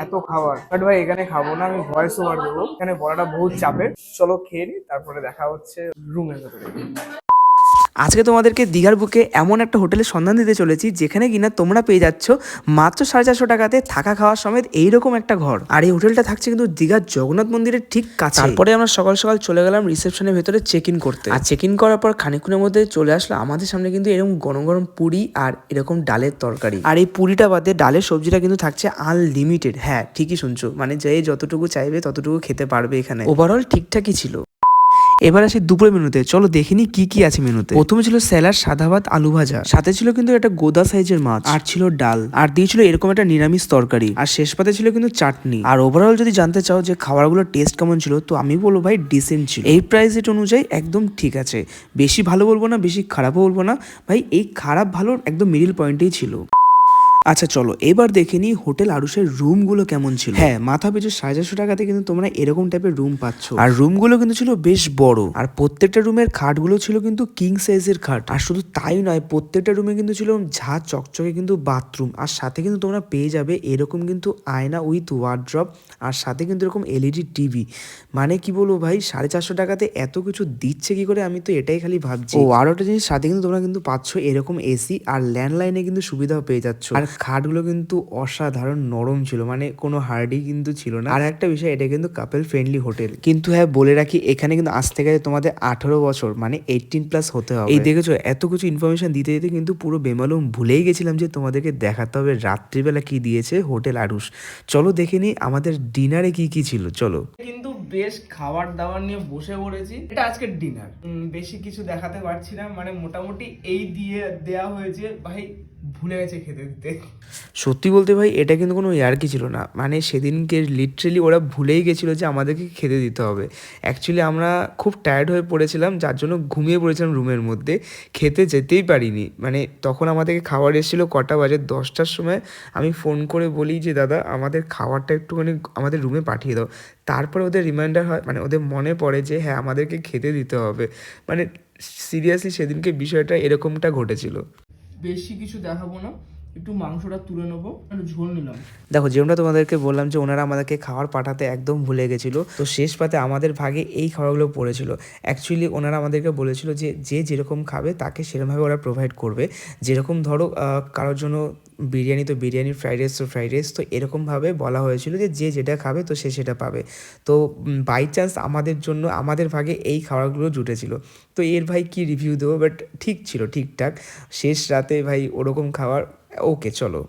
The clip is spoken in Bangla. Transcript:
এত খাবার, বাট ভাই এখানে খাবো না, আমি ভয়েস ওভার দেবো, এখানে বলাটা বহুত চাপের। চলো খেয়ে নি, তারপরে দেখা হচ্ছে রুমের ভেতরে। আজকে তোমাদেরকে দীঘার বুকে এমন একটা হোটেলের সন্ধান দিতে চলেছি যেখানে কিনা তোমরা পেয়ে যাচ্ছ মাত্র 450 টাকাতে থাকা খাওয়া সমেত এইরকম একটা ঘর। আর এই হোটেলটা থাকছে কিন্তু দীঘার জগন্নাথ মন্দিরের ঠিক কাছে। তারপরে আমরা সকাল সকাল চলে গেলাম রিসেপশনের ভেতরে চেক ইন করতে। আর চেক ইন করার পর খানিকক্ষণের মধ্যে চলে আসলো আমাদের সামনে কিন্তু এরকম গরম গরম পুরি আর এরকম ডালের তরকারি। আর এই পুরিটা বাদে ডালের সবজিটা কিন্তু থাকছে আনলিমিটেড। হ্যাঁ ঠিকই শুনছো, মানে যে যতটুকু চাইবে ততটুকু খেতে পারবে এখানে। ওভারঅল ঠিকঠাকই ছিল। এবার আসি দুপুরের মেনুতে, চলো দেখিনি কি কি আছে মেনুতে। প্রথমে ছিল স্যালাড, সাদা ভাত, আলু ভাজা, সাথে ছিল কিন্তু একটা গোদা সাইজের মাছ, আর ছিল ডাল, আর দিয়েছিল এরকম একটা নিরামিষ তরকারি, আর শেষ পাতে ছিল কিন্তু চাটনি। আর ওভারঅল যদি জানতে চাও যে খাবারগুলোর টেস্ট কেমন ছিল, তো আমি বলবো ভাই ডিসেন্ট ছিল। এই প্রাইস রেট অনুযায়ী একদম ঠিক আছে, বেশি ভালো বলবো না, বেশি খারাপও বলবো না ভাই, এই খারাপ ভালোর একদম মিডিল পয়েন্টেই ছিল। আচ্ছা চলো এবার দেখে নিই হোটেল আরুষের রুমগুলো কেমন ছিল। হ্যাঁ, মাথা পিছু 450 টাকাতে কিন্তু তোমরা এরকম টাইপের রুম পাচ্ছ। আর রুমগুলো কিন্তু ছিল বেশ বড়, আর প্রত্যেকটা রুমের খাটগুলো ছিল কিন্তু কিং সাইজের খাট। আর শুধু তাই নয়, প্রত্যেকটা রুমে কিন্তু ছিল ঝা চকচকে কিন্তু বাথরুম, আর সাথে কিন্তু তোমরা পেয়ে যাবে এরকম কিন্তু আয়না উইথ ওয়ার্ড্রপ, আর সাথে কিন্তু এরকম এলইডি টিভি। মানে কি বলবো ভাই, 450 টাকাতে এত কিছু দিচ্ছে কি করে, আমি তো এটাই খালি ভাবছি। ও আর একটা জিনিস, সাথে কিন্তু তোমরা কিন্তু পাচ্ছ এরকম এসি, আর ল্যান্ডলাইনে কিন্তু সুবিধাও পেয়ে যাচ্ছ। আর খাটগুলো কিন্তু অসাধারণ নরম ছিল, মানে কোনো হার্ডই কিন্তু ছিল না। আর একটা বিষয়, এটা কিন্তু কাপেল ফ্রেন্ডলি হোটেল। কিন্তু হ্যাঁ বলে রাখি, এখানে কিন্তু আসতে গেলে তোমাদের 18 বছর মানে 18+ হতে হবে। এই দেখেছো, এত কিছু ইনফরমেশন দিতে দিতে কিন্তু পুরো বেমালুম ভুলেই গেছিলাম যে তোমাদেরকে দেখাতে হবে রাত্রিবেলা কি দিয়েছে হোটেল আরুষ। চলো দেখে নি আমাদের ডিনারে কি কি ছিল, চলো। কিন্তু বেশ খাবার দাবার নিয়ে বসে পড়েছি, এটা আজকের ডিনার। বেশি কিছু দেখাতে পারছি না, মানে মোটামুটি এই দিয়ে দেয়া হয়েছে ভাই, ভুলে গেছে খেতে দিতে। সত্যি বলতে ভাই এটা কিন্তু কোনো ইয়ার্কি ছিল না, মানে সেদিনকে লিটারেলি ওরা ভুলেই গেছিলো যে আমাদেরকে খেতে দিতে হবে। অ্যাকচুয়ালি আমরা খুব টায়ার্ড হয়ে পড়েছিলাম, যার জন্য ঘুমিয়ে পড়েছিলাম রুমের মধ্যে, খেতে যেতেই পারিনি। মানে তখন আমাদেরকে খাবার এসেছিলো কটা বাজে, 10টার সময়। আমি ফোন করে বলি যে দাদা আমাদের খাবারটা একটুখানি আমাদের রুমে পাঠিয়ে দাও। তারপরে ওদের রিমাইন্ডার হয়, মানে ওদের মনে পড়ে যে হ্যাঁ আমাদেরকে খেতে দিতে হবে। মানে সিরিয়াসলি সেদিনকে বিষয়টা এরকমটা ঘটেছিল। বেশি কিছু দেখাবো না, একটু মাংসটা তুলে নেবো, একটু ঝোল নিলাম। দেখো যেমনটা তোমাদেরকে বললাম যে ওনারা আমাদেরকে খাবার পাঠাতে একদম ভুলে গেছিলো, তো শেষ পাতে আমাদের ভাগে এই খাবারগুলো পড়েছিল। অ্যাকচুয়ালি ওনারা আমাদেরকে বলেছিল যে যে যেরকম খাবে তাকে সেরকমভাবে ওরা প্রোভাইড করবে। যেরকম ধরো কারোর জন্য বিরিয়ানি, তো বিরিয়ানি, ফ্রাইড রাইস তো ফ্রাইড রাইস, তো এরকমভাবে বলা হয়েছিল যে যে যেটা খাবে তো সে সেটা পাবে। তো বাই চান্স আমাদের জন্য আমাদের ভাগে এই খাবারগুলো জুটেছিল। তো এর ভাই কি রিভিউ দেবো, বাট ঠিক ছিল, ঠিকঠাক। শেষ রাতে ভাই ওরকম খাবার, ওকে চলো।